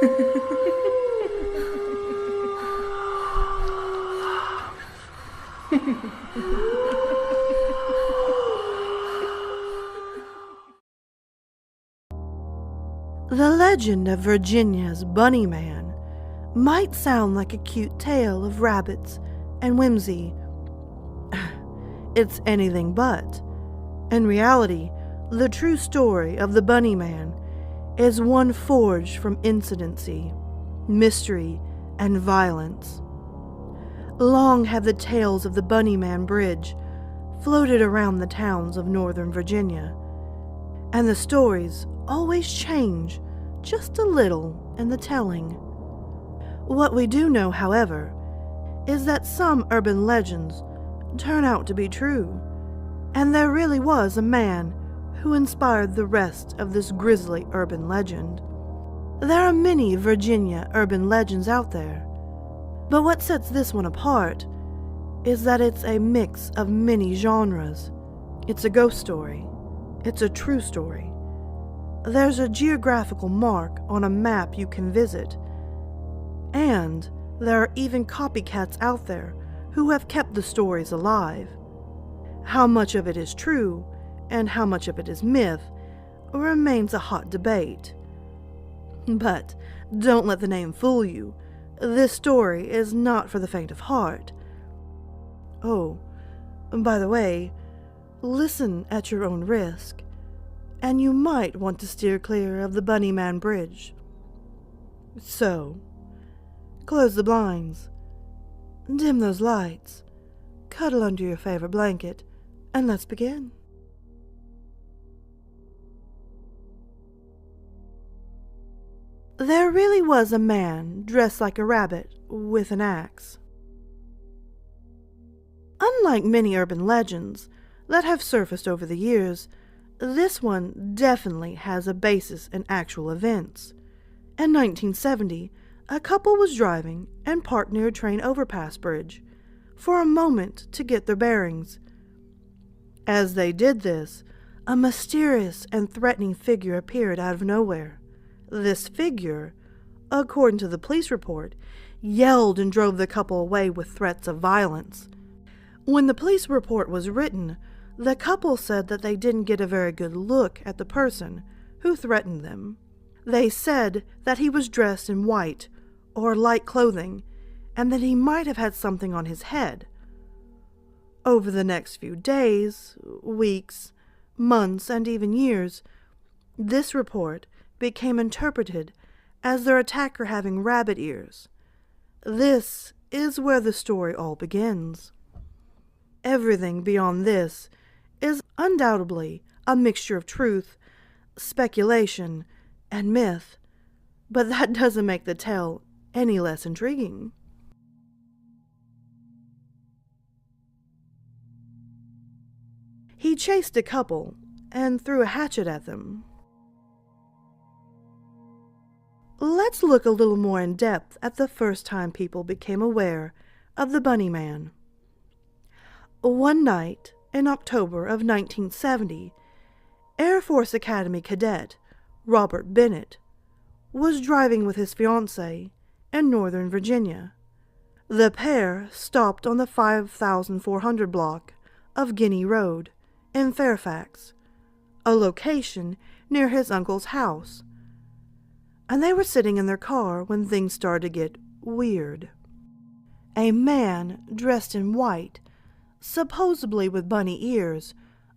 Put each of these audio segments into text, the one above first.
The legend of Virginia's Bunny Man might sound like a cute tale of rabbits and whimsy. It's anything but. In reality, the true story of the Bunny Man is one forged from incidency, mystery, and violence. Long have the tales of the Bunny Man Bridge floated around the towns of Northern Virginia, and the stories always change just a little in the telling. What we do know, however, is that some urban legends turn out to be true, and there really was a man who inspired the rest of this grisly urban legend. There are many Virginia urban legends out there, but what sets this one apart is that it's a mix of many genres. It's a ghost story. It's a true story. There's a geographical mark on a map you can visit, and there are even copycats out there who have kept the stories alive. How much of it is true and how much of it is myth remains a hot debate. But don't let the name fool you. This story is not for the faint of heart. Oh, by the way, listen at your own risk, and you might want to steer clear of the Bunny Man Bridge. So, close the blinds, dim those lights, cuddle under your favorite blanket, and let's begin. There really was a man dressed like a rabbit with an axe. Unlike many urban legends that have surfaced over the years, this one definitely has a basis in actual events. In 1970, a couple was driving and parked near a train overpass bridge for a moment to get their bearings. As they did this, a mysterious and threatening figure appeared out of nowhere. This figure, according to the police report, yelled and drove the couple away with threats of violence. When the police report was written, the couple said that they didn't get a very good look at the person who threatened them. They said that he was dressed in white or light clothing, and that he might have had something on his head. Over the next few days, weeks, months, and even years, this report became interpreted as their attacker having rabbit ears. This is where the story all begins. Everything beyond this is undoubtedly a mixture of truth, speculation, and myth, but that doesn't make the tale any less intriguing. He chased a couple and threw a hatchet at them. Let's look a little more in depth at the first time people became aware of the Bunny Man. One night in October of 1970, Air Force Academy cadet Robert Bennett was driving with his fiancée in Northern Virginia. The pair stopped on the 5400 block of Guinea Road in Fairfax, a location near his uncle's house, and they were sitting in their car when things started to get weird. A man dressed in white, supposedly with bunny ears,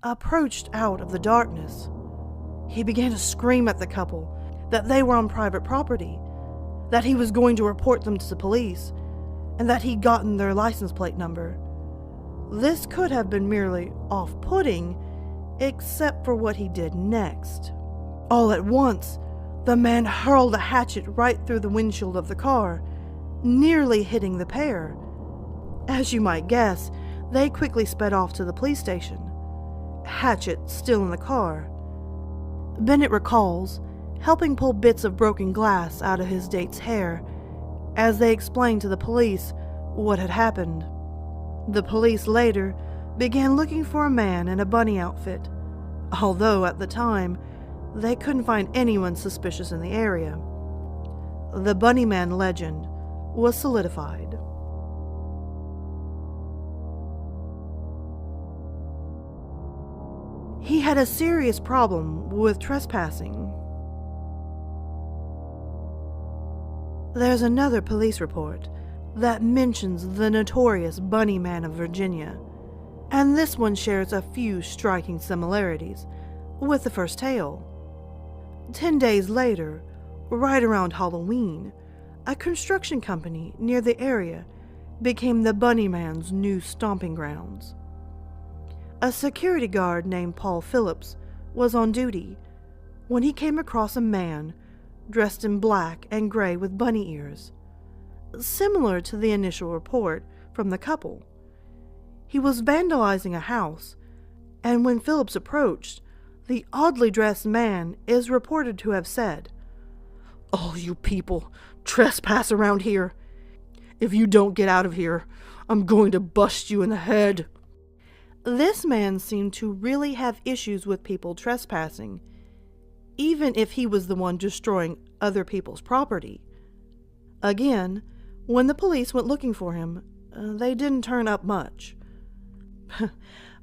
approached out of the darkness. He began to scream at the couple that they were on private property, that he was going to report them to the police, and that he'd gotten their license plate number. This could have been merely off-putting, except for what he did next. All at once, the man hurled a hatchet right through the windshield of the car, nearly hitting the pair. As you might guess, they quickly sped off to the police station, Hatchet still in the car. Bennett recalls helping pull bits of broken glass out of his date's hair as they explained to the police what had happened. The police later began looking for a man in a bunny outfit, although at the time they couldn't find anyone suspicious in the area. the Bunny Man legend was solidified. He had a serious problem with trespassing. There's another police report that mentions the notorious Bunny Man of Virginia, and this one shares a few striking similarities with the first tale. 10 days later, right around Halloween, a construction company near the area became the Bunny Man's new stomping grounds. A security guard named Paul Phillips was on duty when he came across a man dressed in black and gray with bunny ears, similar to the initial report from the couple. He was vandalizing a house, and when Phillips approached, the oddly dressed man is reported to have said, "All you people trespass around here. If you don't get out of here, I'm going to bust you in the head." This man seemed to really have issues with people trespassing, even if he was the one destroying other people's property. Again, when the police went looking for him, they didn't turn up much.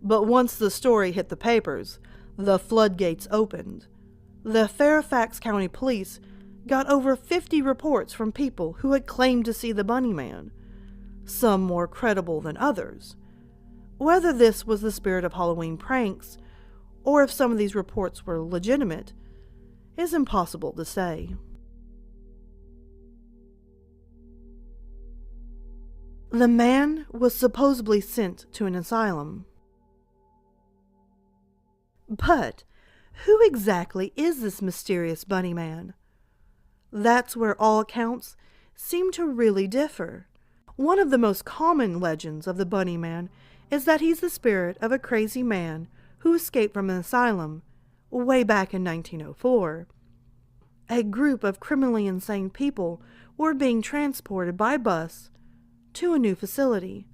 But once the story hit the papers, the floodgates opened. The Fairfax County Police got over 50 reports from people who had claimed to see the Bunny Man, some more credible than others. Whether this was the spirit of Halloween pranks, or if some of these reports were legitimate, is impossible to say. The man was supposedly sent to an asylum. But who exactly is this mysterious Bunny Man? That's where all accounts seem to really differ. One of the most common legends of the Bunny Man is that he's the spirit of a crazy man who escaped from an asylum way back in 1904. A group of criminally insane people were being transported by bus to a new facility.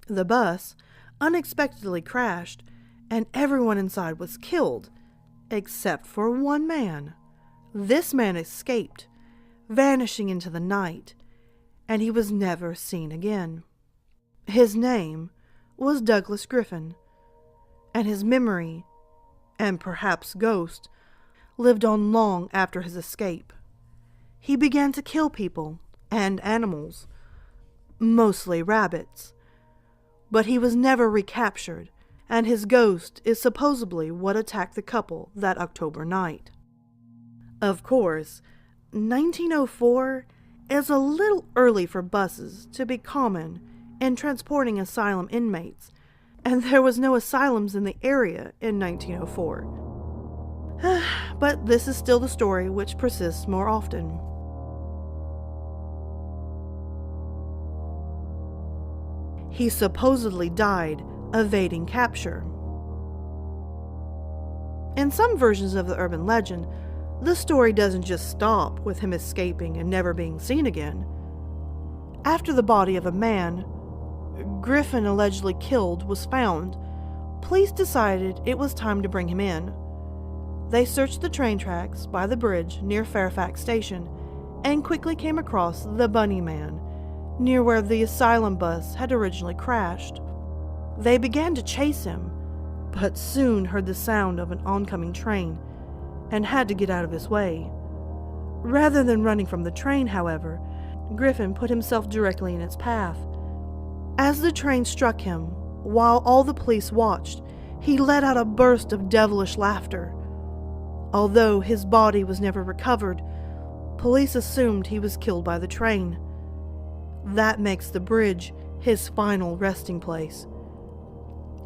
The bus unexpectedly crashed, and everyone inside was killed, except for one man. This man escaped, vanishing into the night, and he was never seen again. His name was Douglas Griffin, and his memory, and perhaps ghost, lived on long after his escape. He began to kill people and animals, mostly rabbits, but he was never recaptured, and his ghost is supposedly what attacked the couple that October night. Of course, 1904 is a little early for buses to be common in transporting asylum inmates, and there was no asylums in the area in 1904. But this is still the story which persists more often. He supposedly died evading capture. In some versions of the urban legend, the story doesn't just stop with him escaping and never being seen again. After the body of a man Griffin allegedly killed was found, police decided it was time to bring him in. They searched the train tracks by the bridge near Fairfax Station and quickly came across the Bunny Man near where the asylum bus had originally crashed. They began to chase him, but soon heard the sound of an oncoming train and had to get out of his way. Rather than running from the train, however, Griffin put himself directly in its path. As the train struck him, while all the police watched, he let out a burst of devilish laughter. Although his body was never recovered, police assumed he was killed by the train. That makes the bridge his final resting place,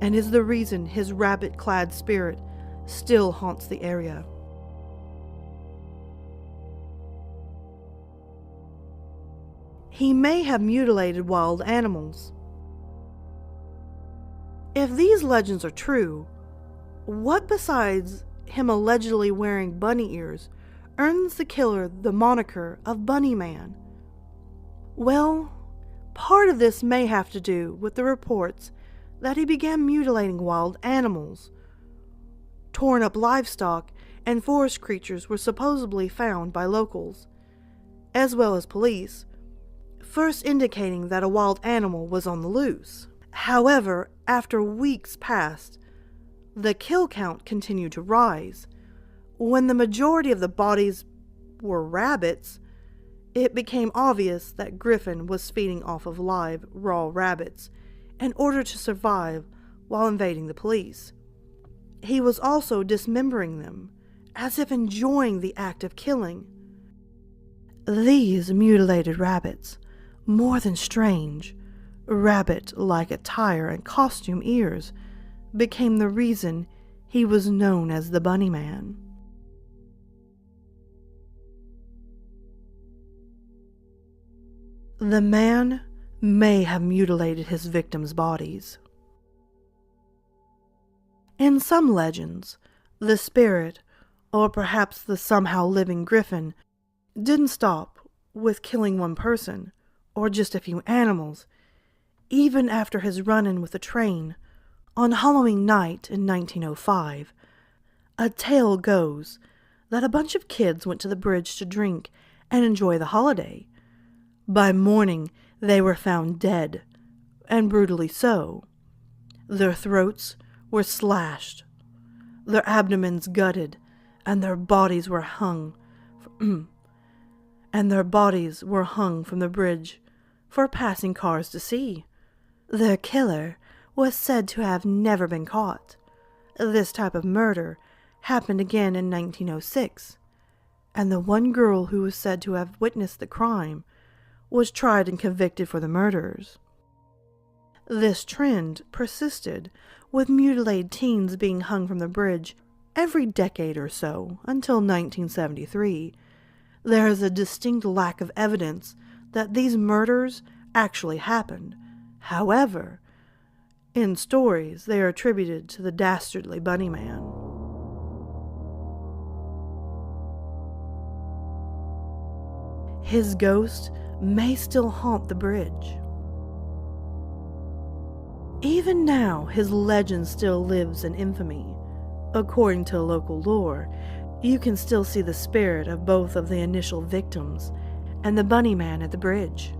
and is the reason his rabbit-clad spirit still haunts the area. He may have mutilated wild animals. If these legends are true, what besides him allegedly wearing bunny ears earns the killer the moniker of Bunny Man? Well, part of this may have to do with the reports that he began mutilating wild animals. Torn up livestock and forest creatures were supposedly found by locals, as well as police, first indicating that a wild animal was on the loose. However, after weeks passed, the kill count continued to rise. When the majority of the bodies were rabbits, it became obvious that Griffin was feeding off of live, raw rabbits in order to survive while invading the police. He was also dismembering them, as if enjoying the act of killing. These mutilated rabbits, more than strange, rabbit-like attire and costume ears, became the reason he was known as the Bunny Man. The man may have mutilated his victims' bodies. In some legends, the spirit, or perhaps the somehow living Griffin, didn't stop with killing one person, or just a few animals. Even after his run-in with the train, on Halloween night in 1905, a tale goes that a bunch of kids went to the bridge to drink and enjoy the holiday. By morning, they were found dead, and brutally so. Their throats were slashed, their abdomens gutted, and their bodies were hung from the bridge for passing cars to see. Their killer was said to have never been caught. This type of murder happened again in 1906, and the one girl who was said to have witnessed the crime was tried and convicted for the murders. This trend persisted, with mutilated teens being hung from the bridge every decade or so until 1973. There is a distinct lack of evidence that these murders actually happened. However, in stories, they are attributed to the dastardly Bunny Man. His ghost may still haunt the bridge. Even now, his legend still lives in infamy. According to local lore, you can still see the spirit of both of the initial victims and the Bunny Man at the bridge,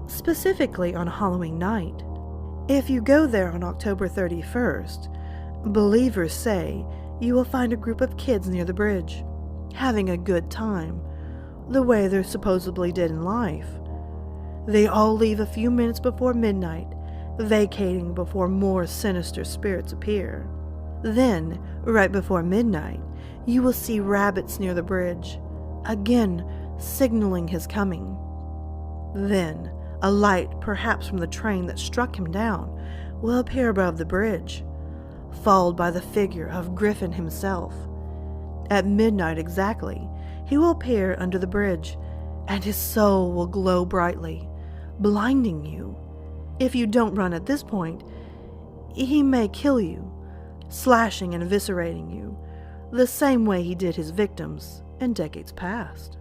specifically on Halloween night. If you go there on October 31st, believers say you will find a group of kids near the bridge, having a good time, the way they supposedly did in life. They all leave a few minutes before midnight, vacating before more sinister spirits appear. Then, right before midnight, you will see rabbits near the bridge, again signaling his coming. Then, a light, perhaps from the train that struck him down, will appear above the bridge, followed by the figure of Griffin himself. At midnight exactly, he will appear under the bridge, and his soul will glow brightly, blinding you. If you don't run at this point, he may kill you, slashing and eviscerating you, the same way he did his victims in decades past.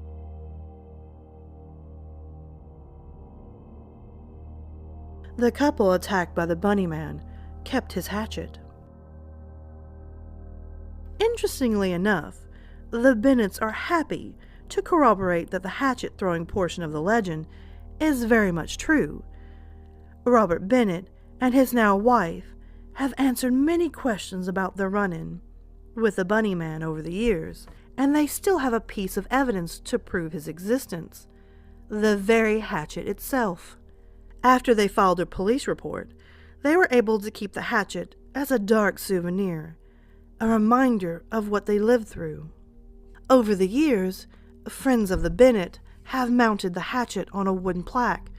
The couple attacked by the Bunny Man kept his hatchet. Interestingly enough, the Bennetts are happy to corroborate that the hatchet-throwing portion of the legend is very much true. Robert Bennett and his now wife have answered many questions about their run-in with the Bunny Man over the years, and they still have a piece of evidence to prove his existence: the very hatchet itself. After they filed a police report, they were able to keep the hatchet as a dark souvenir, a reminder of what they lived through. Over the years, friends of the Bennett have mounted the hatchet on a wooden plaque,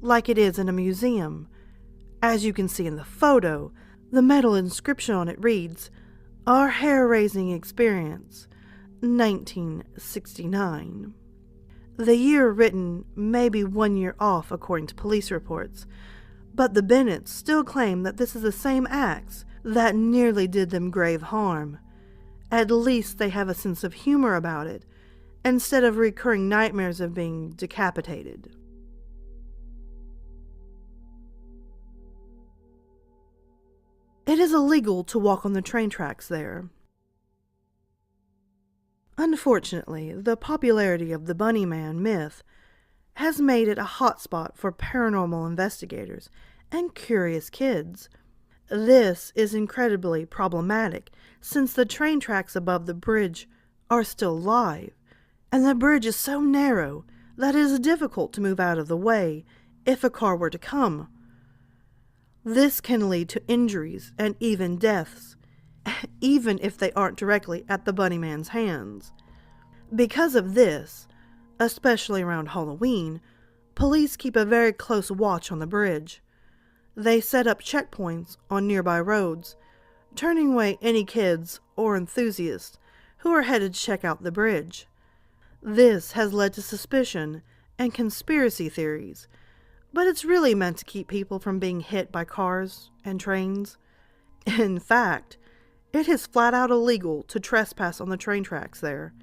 like it is in a museum. As you can see in the photo, the metal inscription on it reads, "Our hair-raising experience, 1969. The year written may be 1 year off according to police reports, but the Bennetts still claim that this is the same axe that nearly did them grave harm. At least they have a sense of humor about it, instead of recurring nightmares of being decapitated. It is illegal to walk on the train tracks there. Unfortunately, the popularity of the Bunny Man myth has made it a hotspot for paranormal investigators and curious kids. This is incredibly problematic since the train tracks above the bridge are still live, and the bridge is so narrow that it is difficult to move out of the way if a car were to come. This can lead to injuries and even deaths, even if they aren't directly at the Bunnyman's hands. Because of this, especially around Halloween, police keep a very close watch on the bridge. They set up checkpoints on nearby roads, turning away any kids or enthusiasts who are headed to check out the bridge. This has led to suspicion and conspiracy theories, but it's really meant to keep people from being hit by cars and trains. In fact, it is flat out illegal to trespass on the train tracks there,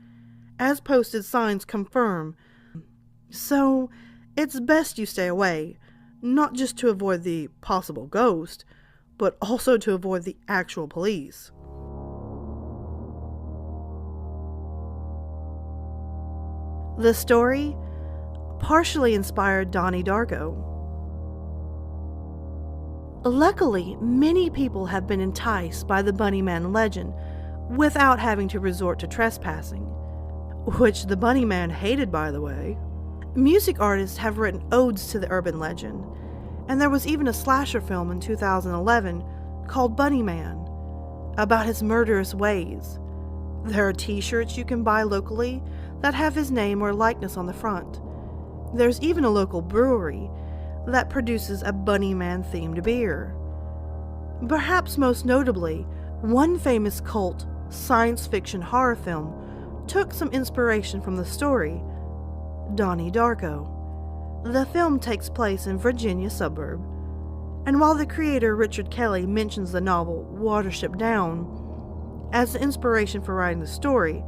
as posted signs confirm. So, it's best you stay away, not just to avoid the possible ghost, but also to avoid the actual police. The story partially inspired Donnie Darko. Luckily, many people have been enticed by the Bunnyman legend without having to resort to trespassing, which the Bunnyman hated, by the way. Music artists have written odes to the urban legend, and there was even a slasher film in 2011 called Bunnyman, about his murderous ways. There are t-shirts you can buy locally that have his name or likeness on the front. There's even a local brewery that produces a Bunnyman-themed beer. Perhaps most notably, one famous cult science fiction horror film took some inspiration from the story, Donnie Darko. The film takes place in Virginia suburb, and while the creator Richard Kelly mentions the novel Watership Down as the inspiration for writing the story,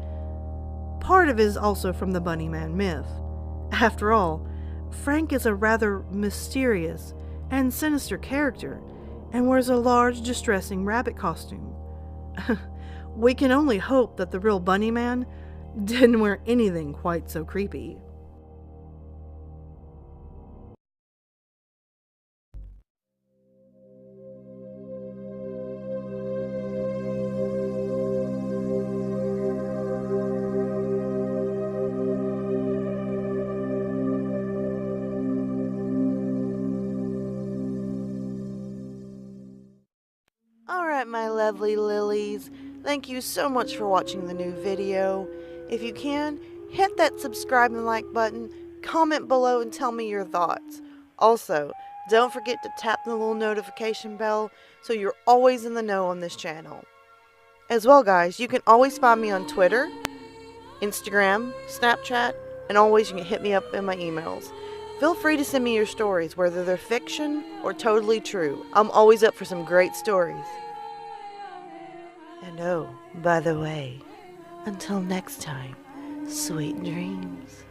part of it is also from the Bunnyman myth. After all, Frank is a rather mysterious and sinister character and wears a large, distressing rabbit costume. We can only hope that the real Bunnyman didn't wear anything quite so creepy. Alright, my lovely lilies, thank you so much for watching the new video. If you can, hit that subscribe and like button, comment below and tell me your thoughts. Also, don't forget to tap the little notification bell so you're always in the know on this channel. As well, guys, you can always find me on Twitter, Instagram, Snapchat, and always you can hit me up in my emails. Feel free to send me your stories, whether they're fiction or totally true. I'm always up for some great stories. And oh, by the way, until next time, sweet dreams.